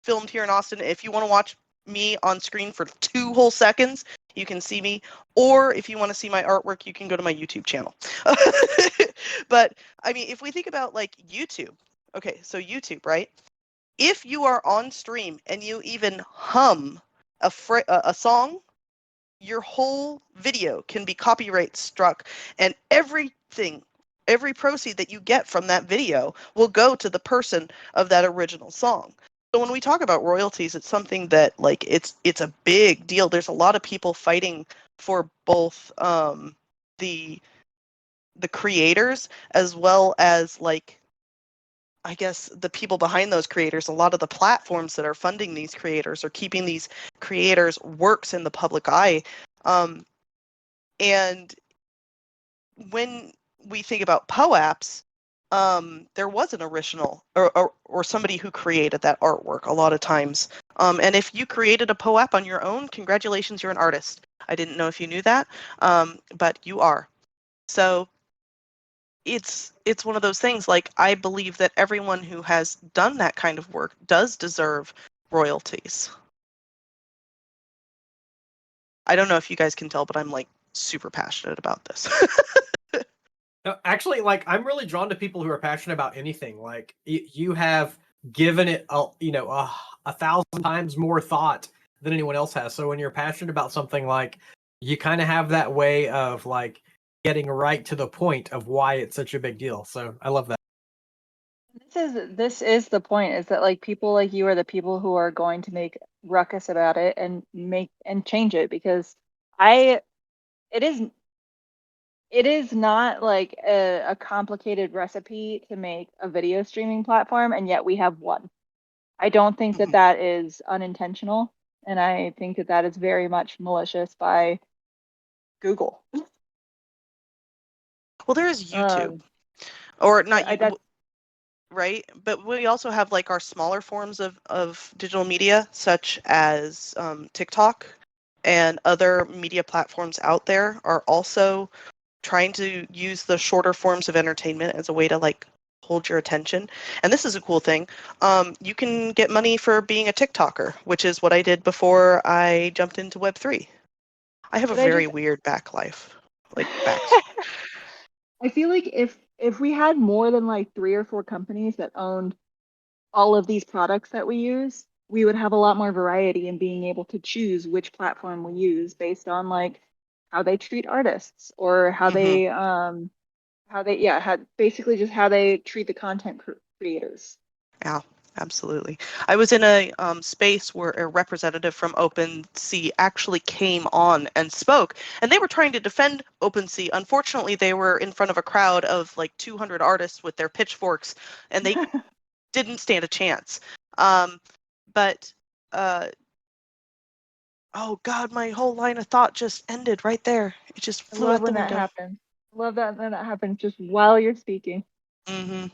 filmed here in Austin. If you want to watch me on screen for 2 whole seconds, you can see me. Or if you want to see my artwork, you can go to my YouTube channel. But I mean, if we think about like YouTube, okay, so YouTube, right? If you are on stream and you even hum a song, your whole video can be copyright struck, and everything, every proceed that you get from that video will go to the person of that original song. So when we talk about royalties, it's something that like it's a big deal. There's a lot of people fighting for both the creators as well as like I guess the people behind those creators. A lot of the platforms that are funding these creators are keeping these creators' works in the public eye. And when we think about POAPs, there was an original or somebody who created that artwork a lot of times. And if you created a POAP on your own, congratulations, you're an artist. I didn't know if you knew that, but you are. So it's one of those things, like I believe that everyone who has done that kind of work does deserve royalties. I don't know if you guys can tell, but I'm like super passionate about this. No, actually, like I'm really drawn to people who are passionate about anything. Like you have given it, a 1,000 times more thought than anyone else has. So when you're passionate about something, like you kind of have that way of like getting right to the point of why it's such a big deal. So I love that. This is the point, is that like people like you are the people who are going to make ruckus about it and change it, because it is not like a complicated recipe to make a video streaming platform, and yet we have one. I don't think that that is unintentional, and I think that that is very much malicious by Google. Well, there is YouTube, or not I, right? But we also have like our smaller forms of digital media, such as TikTok and other media platforms out there are also trying to use the shorter forms of entertainment as a way to like hold your attention. And this is a cool thing. You can get money for being a TikToker, which is what I did before I jumped into Web3. I have a very weird back life, like back. I feel like if we had more than like 3 or 4 companies that owned all of these products that we use, we would have a lot more variety in being able to choose which platform we use based on like how they treat artists, or how they basically just how they treat the content creators. Yeah, absolutely. I was in a space where a representative from OpenSea actually came on and spoke, and they were trying to defend OpenSea. Unfortunately, they were in front of a crowd of like 200 artists with their pitchforks, and they didn't stand a chance. Oh God, my whole line of thought just ended right there. It just I flew love out the when that window. happens. I love that when that happens just while you're speaking. Mm-hmm.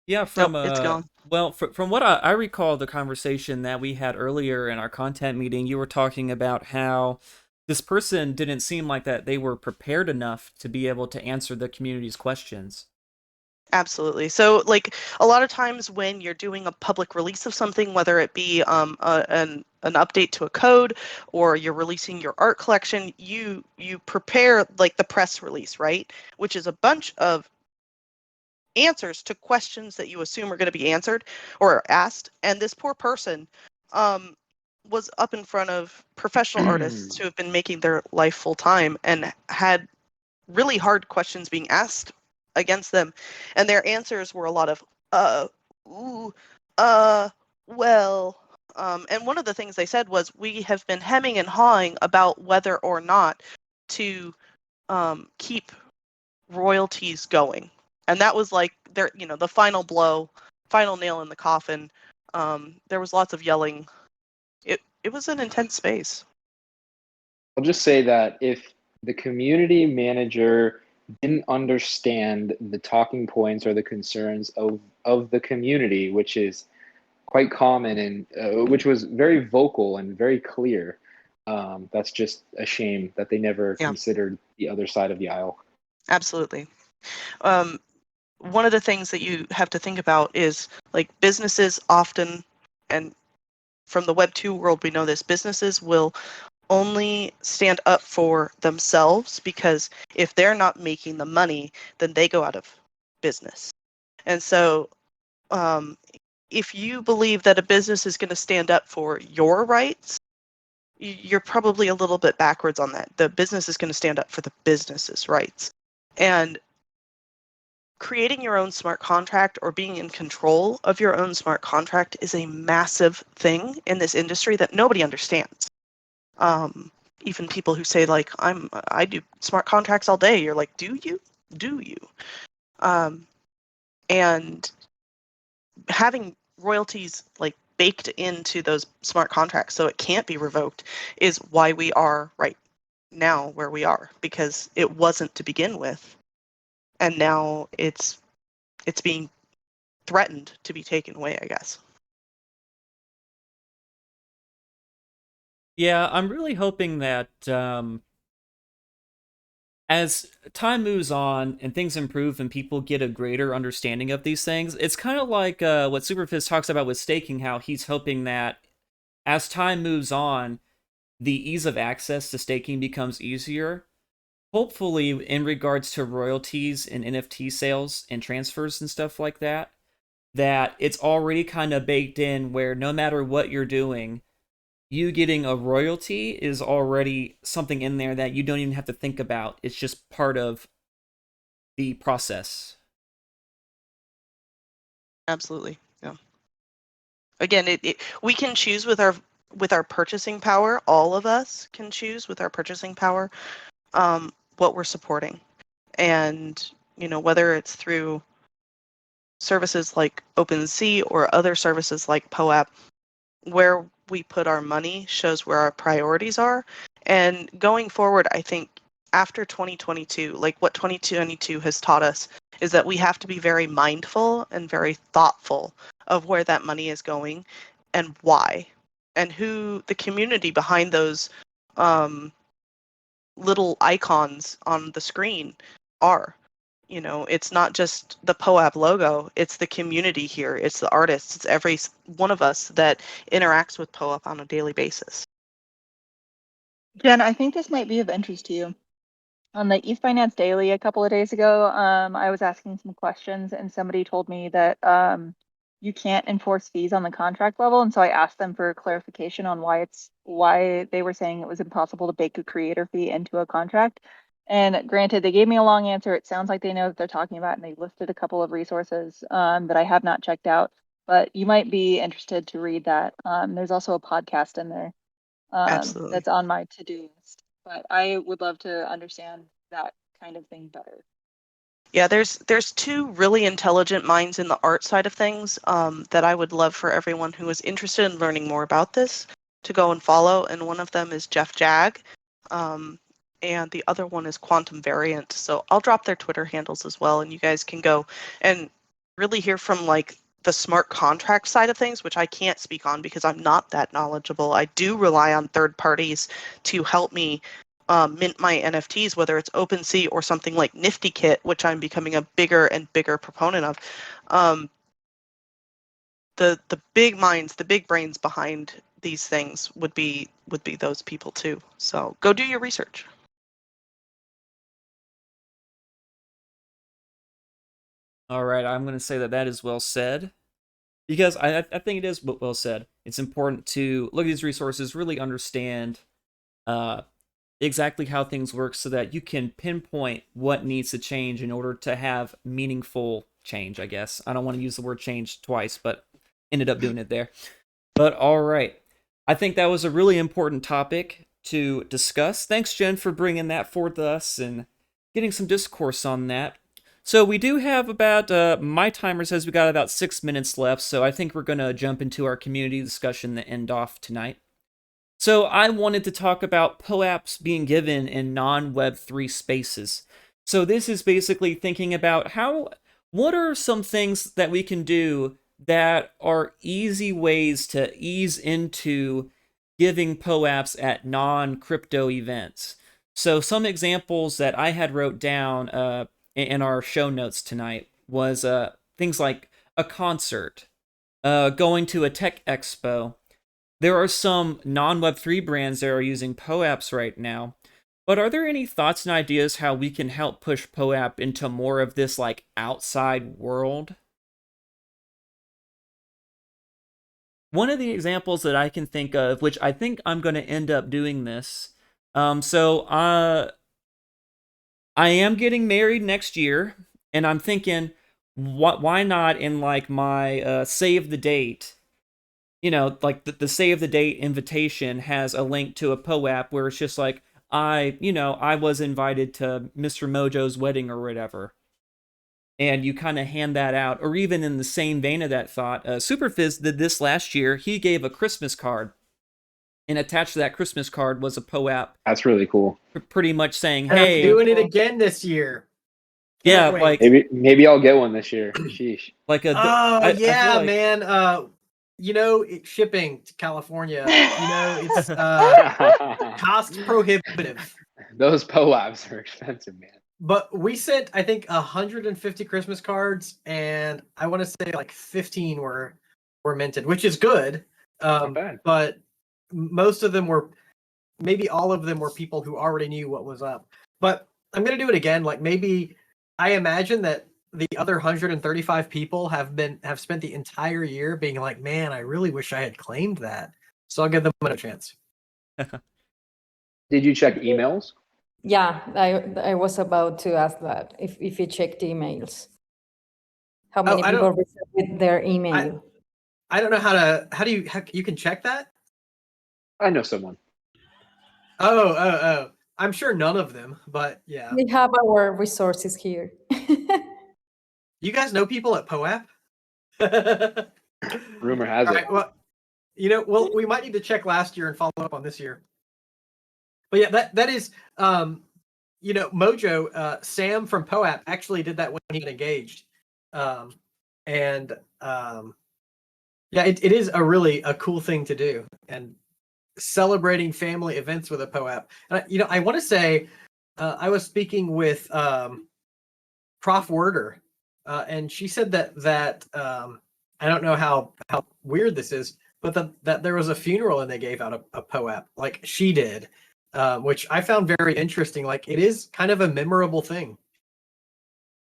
Yeah, It's gone. well, from what I recall, the conversation that we had earlier in our content meeting, you were talking about how this person didn't seem like that they were prepared enough to be able to answer the community's questions. Absolutely. So, like a lot of times when you're doing a public release of something, whether it be an update to a code or you're releasing your art collection, you prepare like the press release, right? Which is a bunch of answers to questions that you assume are going to be answered or asked. And this poor person was up in front of professional artists who have been making their life full time and had really hard questions being asked against them, and their answers were a lot of well, and one of the things they said was, we have been hemming and hawing about whether or not to keep royalties going, and that was like their, the final blow, final nail in the coffin. There was lots of yelling. It was an intense space. I'll just say that if the community manager didn't understand the talking points or the concerns of the community, which is quite common and which was very vocal and very clear, that's just a shame that they never considered the other side of the aisle. Absolutely. One of the things that you have to think about is like businesses often, and from the Web 2 world we know this, businesses will only stand up for themselves, because if they're not making the money, then they go out of business. And so if you believe that a business is going to stand up for your rights, you're probably a little bit backwards on that. The business is going to stand up for the business's rights. And creating your own smart contract or being in control of your own smart contract is a massive thing in this industry that nobody understands. Even people who say, like, I do smart contracts all day. You're like, do you? Do you? And having royalties like baked into those smart contracts so it can't be revoked is why we are right now where we are, because it wasn't to begin with, and now it's being threatened to be taken away, I guess. Yeah, I'm really hoping that as time moves on and things improve and people get a greater understanding of these things, it's kind of like what Superphiz talks about with staking, how he's hoping that as time moves on, the ease of access to staking becomes easier. Hopefully, in regards to royalties and NFT sales and transfers and stuff like that, that it's already kind of baked in where no matter what you're doing, you getting a royalty is already something in there that you don't even have to think about. It's just part of the process. Absolutely. Yeah. Again, we can choose with our purchasing power. All of us can choose with our purchasing power what we're supporting, and whether it's through services like OpenSea or other services like POAP, where we put our money shows where our priorities are. And going forward, I think after 2022, like what 2022 has taught us, is that we have to be very mindful and very thoughtful of where that money is going and why, and who the community behind those little icons on the screen are. It's not just the POAP logo, it's the community here, it's the artists, it's every one of us that interacts with POAP on a daily basis. Jen, I think this might be of interest to you. On the eFinance Daily a couple of days ago, I was asking some questions and somebody told me that you can't enforce fees on the contract level. And so I asked them for clarification on why they were saying it was impossible to bake a creator fee into a contract. And granted, they gave me a long answer. It sounds like they know what they're talking about, and they listed a couple of resources that I have not checked out. But you might be interested to read that. There's also a podcast in there Absolutely. that's on my to-do list. But I would love to understand that kind of thing better. Yeah, there's two really intelligent minds in the art side of things that I would love for everyone who is interested in learning more about this to go and follow. And one of them is Jeff Jag, and the other one is Quantum Variant. So I'll drop their Twitter handles as well, and you guys can go and really hear from like the smart contract side of things, which I can't speak on because I'm not that knowledgeable. I do rely on third parties to help me mint my NFTs, whether it's OpenSea or something like NiftyKit, which I'm becoming a bigger and bigger proponent of. The big minds, the big brains behind these things would be those people too. So go do your research. All right, I'm going to say that is well said, because I think it is well said. It's important to look at these resources, really understand exactly how things work so that you can pinpoint what needs to change in order to have meaningful change, I guess. I don't want to use the word change twice, but ended up doing it there. But all right. I think that was a really important topic to discuss. Thanks, Jen, for bringing that forth to us and getting some discourse on that. So we do have about, my timer says we got about 6 minutes left, so I think we're going to jump into our community discussion to end off tonight. So I wanted to talk about POAPs being given in non-Web3 spaces. So this is basically thinking about what are some things that we can do that are easy ways to ease into giving POAPs at non-crypto events. So some examples that I had wrote down in our show notes tonight was things like a concert, going to a tech expo, There are some non-Web3 brands that are using POAPs right now. But are there any thoughts and ideas how we can help push POAP into more of this like outside world? One of the examples that I can think of, which I think I'm going to end up doing this. I am getting married next year, and I'm thinking, why not in like my save the date? Like the save the date invitation has a link to a POAP where it's just like, I was invited to Mr. Mojo's wedding or whatever. And you kind of hand that out. Or even in the same vein of that thought, Superphiz did this last year. He gave a Christmas card. And attached to that Christmas card was a POAP. That's really cool. Pretty much saying, And hey. I'm doing it again this year. Yeah, Can't like. wait. Maybe I'll get one this year. Sheesh. Like a. Oh, yeah, like, man. Shipping to California, it's cost prohibitive. Those POAPs are expensive, man. But we sent, I think, 150 Christmas cards, and I want to say like 15 were minted, which is good. Not bad. But most of them were, maybe all of them were people who already knew what was up. But I'm gonna do it again. Like maybe I imagine that the other 135 people have spent the entire year being like, man, I really wish I had claimed that. So I'll give them a chance. Did you check emails? Yeah, I was about to ask that if you checked emails. How many people received their email? I don't know how you can check that? I know someone. Oh. I'm sure none of them, but yeah. We have our resources here. You guys know people at POAP? Rumor has it. Right, well, we might need to check last year and follow up on this year. But yeah, that is, Mojo, Sam from POAP actually did that when he got engaged. It is a cool thing to do. And celebrating family events with a POAP. And, I want to say, I was speaking with Prof. Werder, and she said that I don't know how weird this is, but that there was a funeral and they gave out a POAP, like she did, which I found very interesting. Like it is kind of a memorable thing.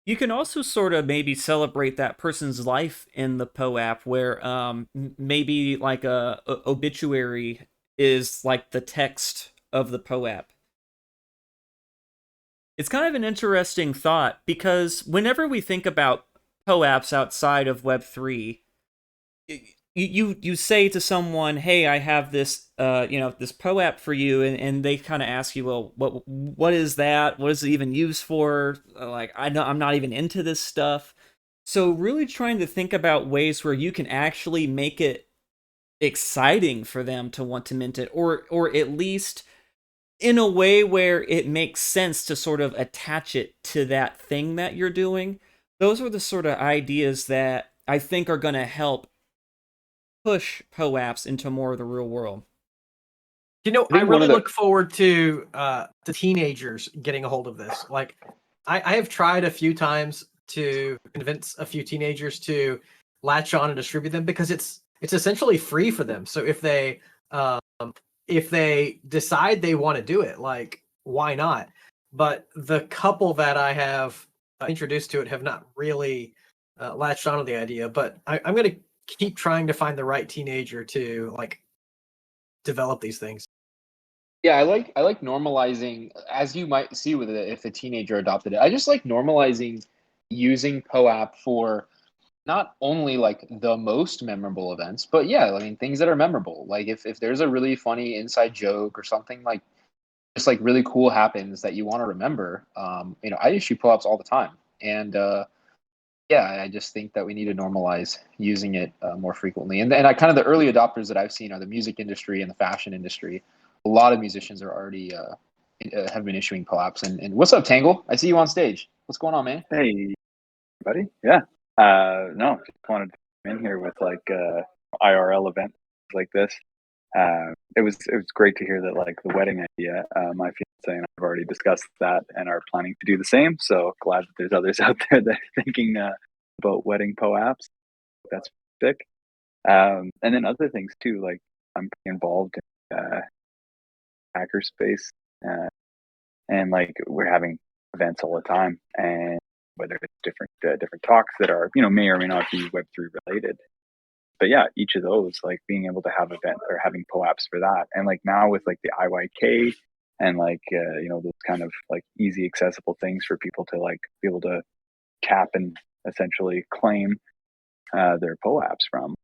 You can also sort of maybe celebrate that person's life in the POAP, where maybe like a obituary is like the text of the POAP. It's kind of an interesting thought, because whenever we think about POAPs outside of Web3, you say to someone, hey, I have this this POAP for you, and they kind of ask you, well, what is that? What is it even used for? Like, I'm not even into this stuff. So really trying to think about ways where you can actually make it exciting for them to want to mint it, or at least in a way where it makes sense to sort of attach it to that thing that you're doing. Those are the sort of ideas that I think are going to help push POAPs into more of the real world. I really look forward to the teenagers getting a hold of this. Like, I have tried a few times to convince a few teenagers to latch on and distribute them, because it's essentially free for them. So if they decide they want to do it, like, why not? But the couple that I have introduced to it have not really latched onto the idea. But I'm going to keep trying to find the right teenager to like develop these things. Yeah, I like normalizing, as you might see with it if a teenager adopted it. I just like normalizing using POAP for not only like the most memorable events, but yeah, I mean things that are memorable. Like if there's a really funny inside joke or something like just like really cool happens that you want to remember, I issue POAPs all the time. And I just think that we need to normalize using it more frequently. And I kind of the early adopters that I've seen are the music industry and the fashion industry. A lot of musicians are already have been issuing POAPs. And what's up, Tangle? I see you on stage. What's going on, man? Hey, buddy. Yeah. No, just wanted to come in here with like IRL event like this. It was great to hear that, like, the wedding idea. My fiance and I have already discussed that and are planning to do the same. So glad that there's others out there that are thinking about wedding POAPs. That's sick. And then other things too, like I'm pretty involved in hackerspace, and like we're having events all the time, and whether it's different talks that are may or may not be Web3 related. But yeah, each of those, like being able to have events or having POAPs for that, and like now with like the IYK and like those kind of like easy accessible things for people to like be able to tap and essentially claim their POAPs from,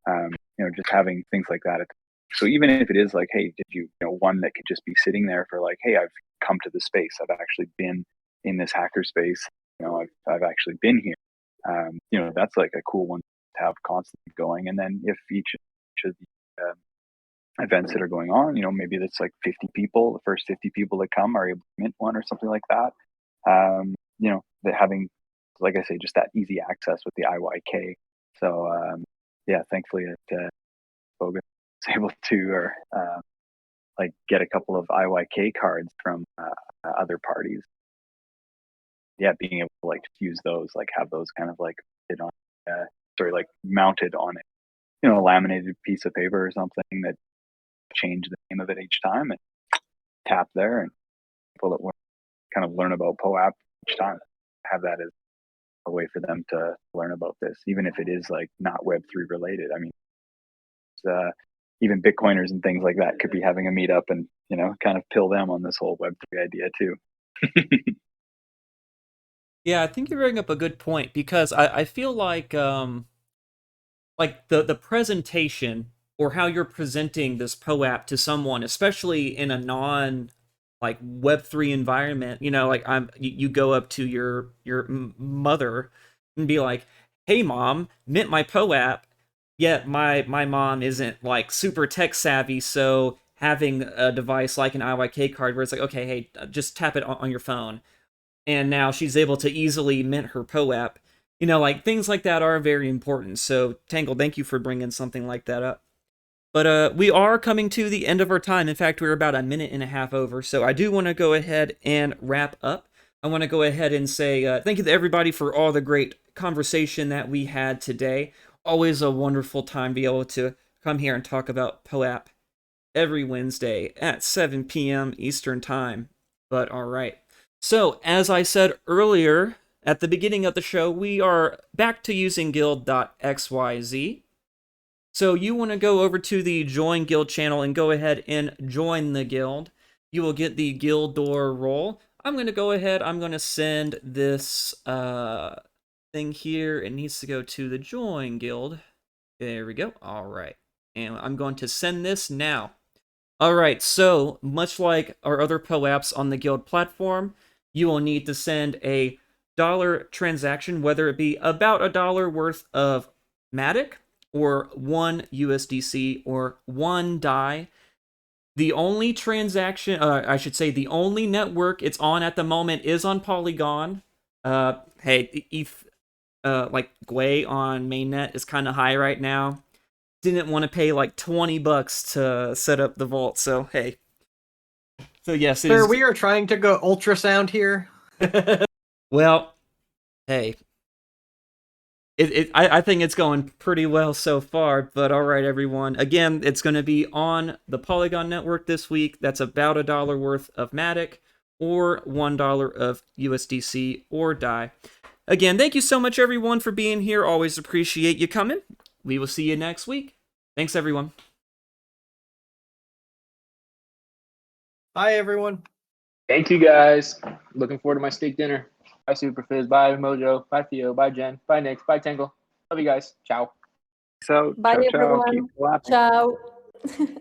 just having things like that. So even if it is like, hey, did you one that could just be sitting there for like, hey, I've come to the space, I've actually been in this hacker space, I've actually been here. That's like a cool one to have constantly going. And then if each of the events that are going on, maybe that's like 50 people, the first 50 people that come are able to mint one or something like that. That having, like I say, just that easy access with the IYK. So yeah, thankfully Bogan was able to like get a couple of IYK cards from other parties. Yeah, being able to like use those, like have those kind of like like mounted on a laminated piece of paper or something that change the name of it each time and tap there, and people that want to kind of learn about POAP each time have that as a way for them to learn about this, even if it is like not Web3 related. I mean, even Bitcoiners and things like that could be having a meetup and kind of pill them on this whole Web3 idea too. Yeah, I think you're bringing up a good point, because I feel like the presentation, or how you're presenting this POAP to someone, especially in a non like Web3 environment, like you go up to your mother and be like, "Hey mom, mint my POAP." Yet my mom isn't like super tech savvy, so having a device like an IYK card where it's like, okay, hey, just tap it on your phone, and now she's able to easily mint her POAP. Like things like that are very important. So Tangle, thank you for bringing something like that up. But we are coming to the end of our time. In fact, we're about a minute and a half over. So I do want to go ahead and wrap up. I want to go ahead and say thank you to everybody for all the great conversation that we had today. Always a wonderful time to be able to come here and talk about POAP every Wednesday at 7 p.m. Eastern Time. But all right. So, as I said earlier at the beginning of the show, we are back to using guild.xyz. So you want to go over to the Join Guild channel and go ahead and join the guild. You will get the guild door role. I'm going to go ahead, I'm going to send this thing here. It needs to go to the Join Guild. There we go. All right. And I'm going to send this now. All right, so much like our other POAPs on the guild platform, you will need to send a dollar transaction, whether it be about $1 worth of Matic, or 1 USDC, or 1 DAI. The only transaction, I should say, the only network it's on at the moment is on Polygon. Hey, ETH, like Gwei on mainnet is kind of high right now. Didn't want to pay like $20 to set up the vault, so hey. So yes, it Sir, is. we are trying to go ultrasound here. Well, hey. I think it's going pretty well so far, but all right, everyone. Again, it's going to be on the Polygon network this week. That's about $1 worth of Matic, or $1 of USDC or DAI. Again, thank you so much, everyone, for being here. Always appreciate you coming. We will see you next week. Thanks, everyone. Bye, everyone. Thank you guys. Looking forward to my steak dinner. Bye Superphiz. Bye Mojo. Bye Theo. Bye Jen. Bye Nix. Bye Tangle. Love you guys. Ciao. So Bye, ciao, ciao. everyone. Keep laughing. Ciao.